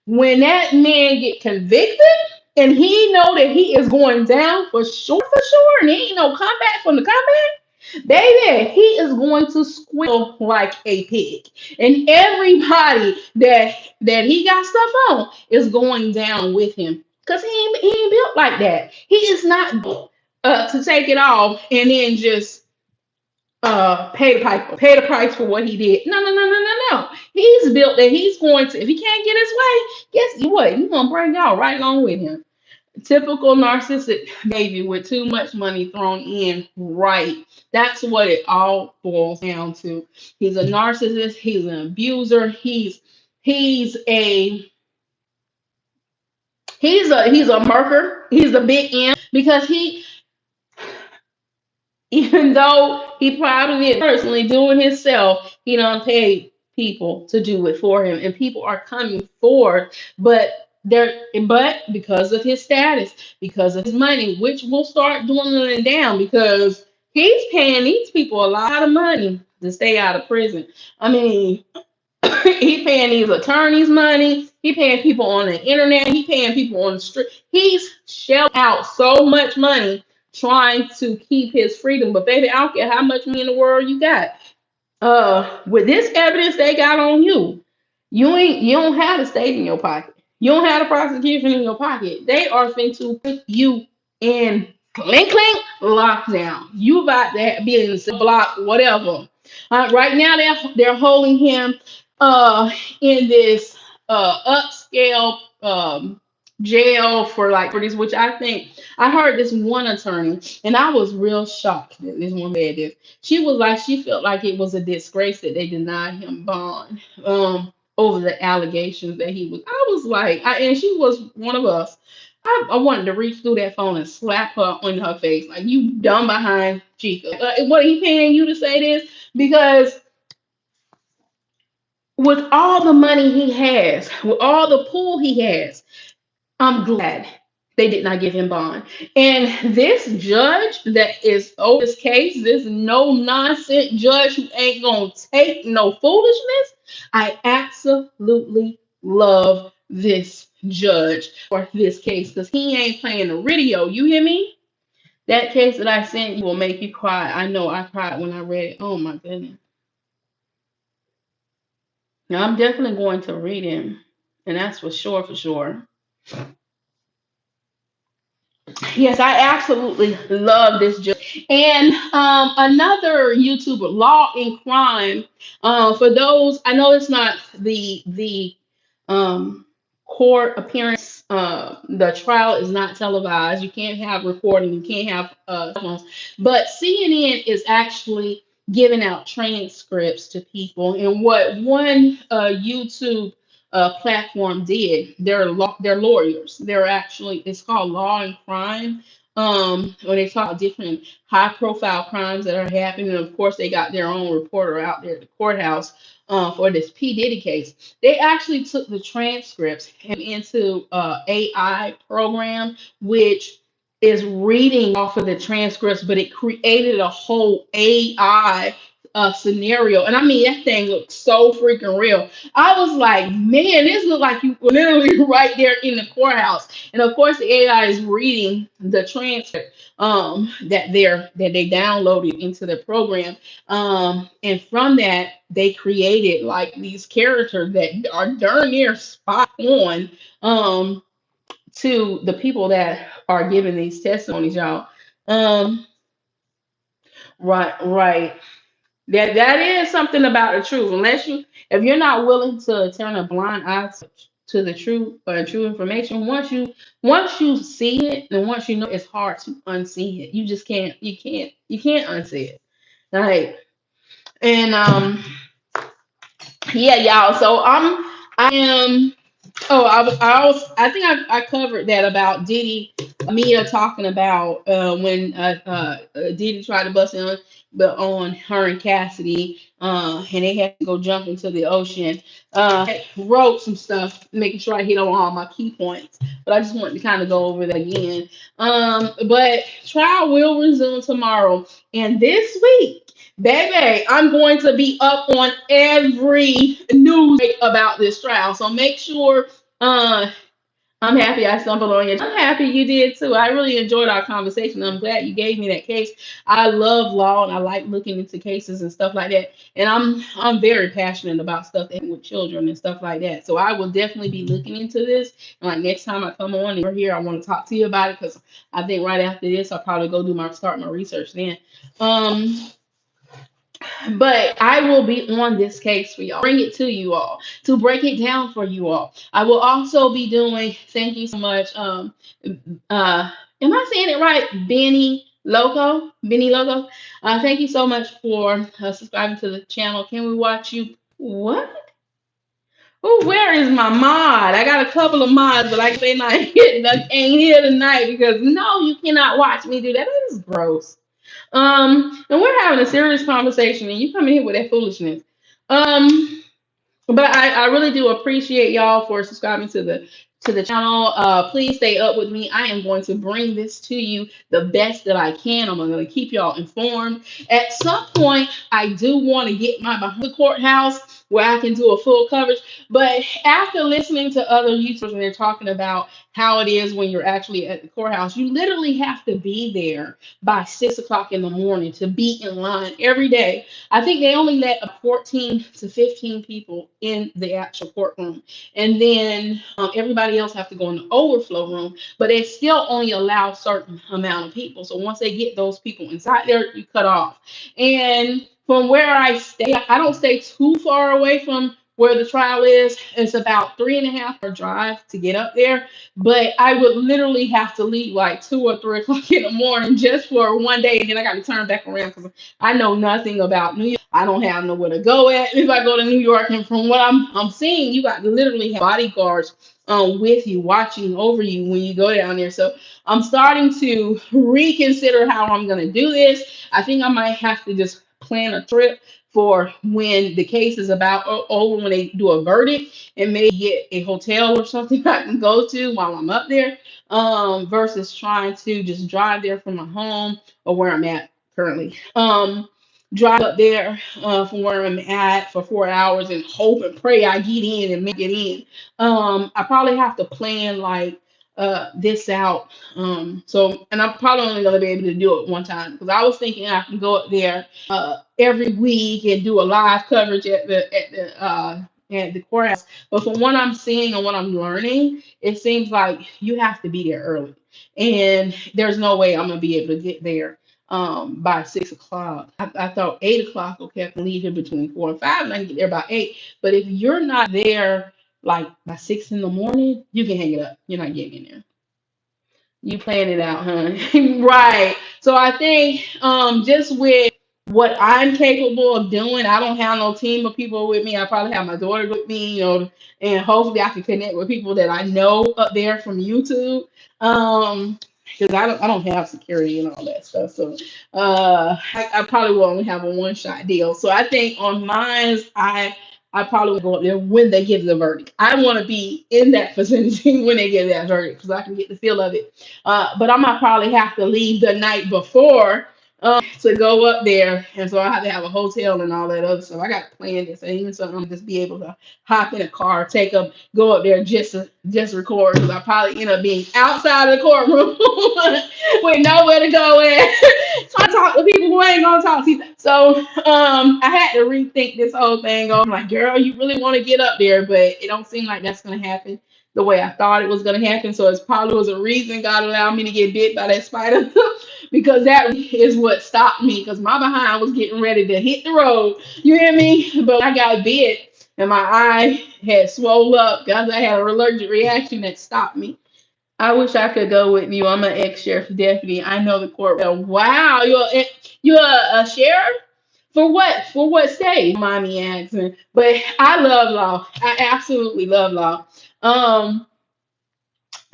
When that man get convicted and he know that he is going down for sure, and he ain't no comeback from the comeback. Baby, he is going to squeal like a pig, and everybody that he got stuff on is going down with him because he ain't built like that. He is not built to take it off and then just pay the price for what he did. No, no, no, no, no, no. He's built that he's going to. If he can't get his way, guess what? He's gonna bring y'all right along with him. Typical narcissistic behavior with too much money thrown in, right? That's what it all boils down to. He's a narcissist, he's an abuser, he's a he's a murker, he's a big M because he, even though he probably didn't personally do it himself, he done paid people to do it for him, and people are coming forward, but because of his status, because of his money, which will start dwindling down because he's paying these people a lot of money to stay out of prison. I mean, he paying these attorneys money. He paying people on the internet. He paying people on the street. He's shelled out so much money trying to keep his freedom. But baby, I don't care how much money in the world you got. With this evidence they got on you, you don't have the state in your pocket. You don't have the prosecution in your pocket. They are going to put you in clink clink lockdown. You about to be in the block, whatever. Right now they're holding him in this upscale jail for like for this, which I think I heard this one attorney, and I was real shocked that this one said this. She was like, she felt like it was a disgrace that they denied him bond over the allegations that he was. I was like, and she was one of us. I wanted to reach through that phone and slap her in her face, like you dumb behind Chica. What are he paying you to say this? Because with all the money he has, with all the pull he has, I'm glad they did not give him bond. And this judge that is over this case, this no nonsense judge who ain't gonna take no foolishness, I absolutely love this judge for this case because he ain't playing the radio. You hear me? That case that I sent you will make you cry. I know I cried when I read it. Oh my goodness. Now I'm definitely going to read him, and that's for sure, for sure. Yes, I absolutely love this joke. And another YouTuber, Law and Crime. For those, I know it's not the um, court appearance. The trial is not televised. You can't have recording. You can't have phones. But CNN is actually giving out transcripts to people. And what one YouTube platform did. They're lawyers. They're actually it's called Law and Crime. When they talk about different high profile crimes that are happening, and of course they got their own reporter out there at the courthouse for this P Diddy case. They actually took the transcripts and into AI program, which is reading off of the transcripts, but it created a whole AI scenario. And I mean, that thing looks so freaking real. I was like, man, this looked like you were literally right there in the courthouse. And of course, the AI is reading the transcript that they downloaded into the program. And from that, they created like these characters that are darn near spot on to the people that are giving these testimonies, y'all. Um, right. That is something about the truth. Unless you, if you're not willing to turn a blind eye to the truth or true information, once you see it, and once you know, it's hard to unsee it. You just can't. You can't unsee it. Right. And yeah, y'all. So I am. Oh, I think I covered that about Diddy, Mia talking about when Diddy tried to bust in but on her and Cassidy, and they had to go jump into the ocean. I wrote some stuff, making sure I hit on all my key points, but I just wanted to kind of go over that again. But trial will resume tomorrow, and this week. Baby, I'm going to be up on every news about this trial. So make sure I'm happy I stumbled on you. I'm happy you did too. I really enjoyed our conversation. I'm glad you gave me that case. I love law and I like looking into cases and stuff like that. And I'm very passionate about stuff that with children and stuff like that. So I will definitely be looking into this. And like next time I come on and you're here, I want to talk to you about it because I think right after this I'll probably go start my research then. Um but I will be on this case for y'all, bring it to you all, to break it down for you all. I will also be doing, thank you so much. Am I saying it right? Benny Logo. Thank you so much for subscribing to the channel. Can we watch you? What? Oh, where is my mod? I got a couple of mods, but like they not ain't here tonight because no, you cannot watch me do that. That is gross. And we're having a serious conversation, and you come in here with that foolishness. Um, but I really do appreciate y'all for subscribing to the channel. Please stay up with me. I am going to bring this to you the best that I can. I'm going to keep y'all informed. At some point, I do want to get my behind the courthouse where I can do a full coverage. But after listening to other YouTubers when they're talking about how it is when you're actually at the courthouse, you literally have to be there by 6 o'clock in the morning to be in line every day. I think they only let 14 to 15 people in the actual courtroom. And then everybody else have to go in the overflow room, but they still only allow a certain amount of people. So once they get those people inside there, you cut off. And from where I stay, I don't stay too far away from where the trial is. It's about 3.5 hour drive to get up there, but I would literally have to leave like 2 or 3 o'clock in the morning just for one day, and then I got to turn back around because I know nothing about New York. I don't have nowhere to go at if I go to New York. And from what I'm seeing, you got to literally have bodyguards with you, watching over you when you go down there. So I'm starting to reconsider how I'm going to do this. I think I might have to just plan a trip for when the case is about over, when they do a verdict, and maybe get a hotel or something I can go to while I'm up there, versus trying to just drive there from my home or where I'm at currently. drive up there from where I'm at for 4 hours and hope and pray I get in and make it in. I probably have to plan like this out. And I'm probably only gonna be able to do it one time because I was thinking I can go up there every week and do a live coverage at the courthouse. But from what I'm seeing and what I'm learning, it seems like you have to be there early. And there's no way I'm gonna be able to get there by 6 o'clock. I thought 8 o'clock, okay, I can leave here between 4 and 5 and I can get there by 8. But if you're not there like by 6 in the morning, you can hang it up. You're not getting in there. You plan it out, huh? Right. So I think just with what I'm capable of doing, I don't have no team of people with me. I probably have my daughter with me, and hopefully I can connect with people that I know up there from YouTube. Because I don't have security and all that stuff. So I probably will only have a one shot deal. So I think on mine, I probably would go up there when they give the verdict. I want to be in that vicinity when they give that verdict because I can get the feel of it. But I might probably have to leave the night before to go up there, and so I have to have a hotel and all that other stuff. I got to plan this, and even so, I'm gonna just be able to hop in a car, go up there just record because I probably end up being outside of the courtroom with nowhere to go at. Trying to talk to people who ain't gonna talk to you. So I had to rethink this whole thing. I'm like, girl, you really want to get up there, but it don't seem like that's gonna happen the way I thought it was gonna happen. So it's probably was a reason God allowed me to get bit by that spider because that is what stopped me. Because my behind was getting ready to hit the road. You hear me? But I got bit and my eye had swelled up because I had an allergic reaction that stopped me. I wish I could go with you. I'm an ex-sheriff deputy. I know the court well. Wow, you're a sheriff? For what? For what state? Mommy asking. But I love law. I absolutely love law. Um,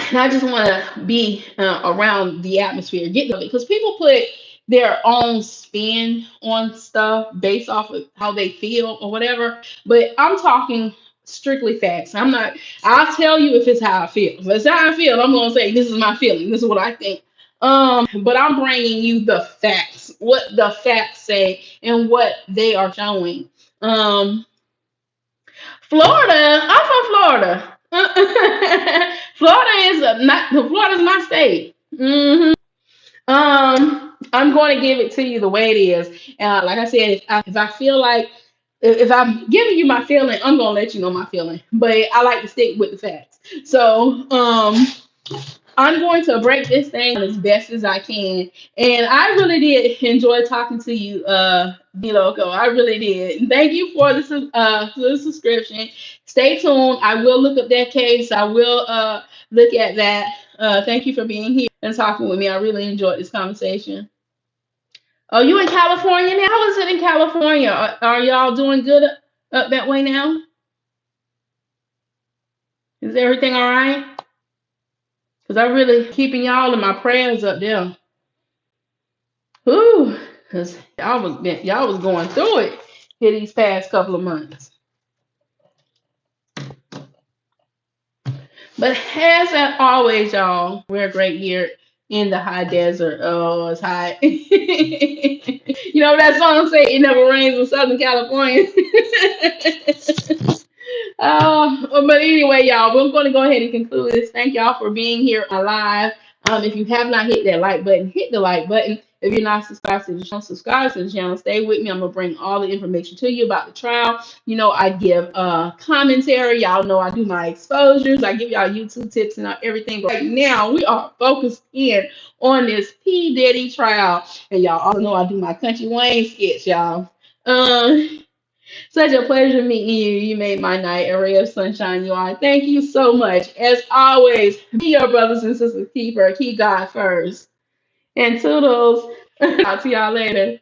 and I just want to be around the atmosphere, get of it, because people put their own spin on stuff based off of how they feel or whatever. But I'm talking strictly facts. I'm not. I'll tell you if it's how I feel. If it's how I feel, I'm gonna say this is my feeling. This is what I think. But I'm bringing you the facts, what the facts say, and what they are showing. Um, Florida, I'm from Florida. Florida is not Florida's my state. I'm going to give it to you the way it is. Like I said, if I feel like if I'm giving you my feeling, I'm gonna let you know my feeling. But I like to stick with the facts. So I'm going to break this thing as best as I can. And I really did enjoy talking to you, D Loco. I really did. And thank you for the subscription. Stay tuned. I will look up that case. I will look at that. Thank you for being here and talking with me. I really enjoyed this conversation. Oh, you in California now? How is it in California? Are y'all doing good up that way now? Is everything all right? Because I really keeping y'all in my prayers up there. Ooh, because y'all was going through it here these past couple of months. But as always, y'all, we're a great year in the high desert. Oh, it's hot. You know that song say it never rains in Southern California. But anyway, y'all, we're going to go ahead and conclude this. Thank y'all for being here live. If you have not hit that like button, hit the like button. If you're not subscribed to the channel, subscribe to the channel. Stay with me. I'm gonna bring all the information to you about the trial. You know, I give commentary. Y'all know I do my exposures. I give y'all YouTube tips and everything. But right now, we are focused in on this P Diddy trial, and y'all also know I do my Country Wayne sketch, y'all. Such a pleasure meeting you. You made my night a ray of sunshine, you are. Thank you so much. As always, be your brothers and sisters keeper. Keep God first. And toodles. I'll see y'all later.